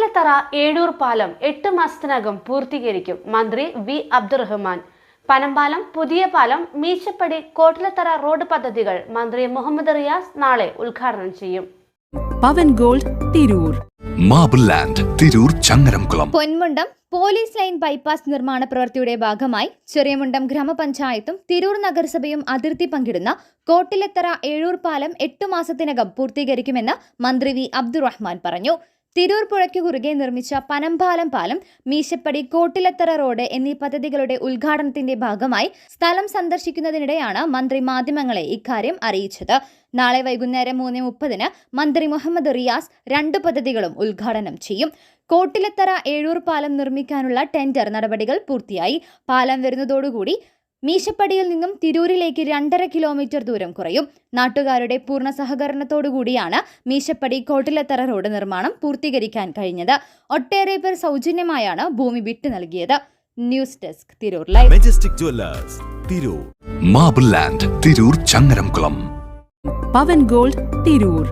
കോട്ടിലത്തറ ഏഴൂർ പാലം 8 മാസത്തിനകം പൂർത്തീകരിക്കും മന്ത്രി വി അബ്ദുറഹ്മാൻ. പനമ്പാലം, പുതിയ പാലം, മീശപ്പടി, കോട്ടിലത്തറ റോഡ് പദ്ധതികൾ മന്ത്രി മുഹമ്മദ് റിയാസ് നാളെ ഉദ്ഘാടനം ചെയ്യും. Pavan gold Tirur, marble land Tirur, Changaramkulam. Ponmundam police line bypass നിർമ്മാണ പ്രവൃത്തിയുടെ ഭാഗമായി ചെറിയമുണ്ടം ഗ്രാമപഞ്ചായത്തും തിരൂർ നഗരസഭയും അതിർത്തി പങ്കിടുന്ന കോട്ടിലത്തറ ഏഴൂർ പാലം 8 മാസത്തിനകം പൂർത്തീകരിക്കുമെന്ന് മന്ത്രി വി അബ്ദുറഹ്മാൻ പറഞ്ഞു. തിരൂർ പുഴയ്ക്ക് കുറുകെ നിർമ്മിച്ച പനമ്പാലം പാലം, മീശപ്പടി, കോട്ടിലത്തറ റോഡ് എന്നീ പദ്ധതികളുടെ ഉദ്ഘാടനത്തിന്റെ ഭാഗമായി സ്ഥലം സന്ദർശിക്കുന്നതിനിടെയാണ് മന്ത്രി മാധ്യമങ്ങളെ ഇക്കാര്യം അറിയിച്ചത്. നാളെ വൈകുന്നേരം 3:30 മന്ത്രി മുഹമ്മദ് റിയാസ് 2 പദ്ധതികളും ഉദ്ഘാടനം ചെയ്യും. കോട്ടിലത്തറ ഏഴൂർ പാലം നിർമ്മിക്കാനുള്ള ടെൻഡർ നടപടികൾ പൂർത്തിയായി. പാലം വരുന്നതോടുകൂടി മീശപ്പടിയിൽ നിന്നും തിരൂരിലേക്ക് 2.5 കിലോമീറ്റർ ദൂരം കുറയും. നാട്ടുകാരുടെ പൂർണ്ണ സഹകരണത്തോടുകൂടിയാണ് മീശപ്പടി കോട്ടിലത്തറ റോഡ് നിർമ്മാണം പൂർത്തീകരിക്കാൻ കഴിഞ്ഞത്. ഒട്ടേറെ പേർ സൗജന്യമായാണ് ഭൂമി വിട്ടു നൽകിയത്. News desk Tirur live. Majestic jewellers Tirur, marble land Tirur, Changaramkulam. Pavan gold Tirur.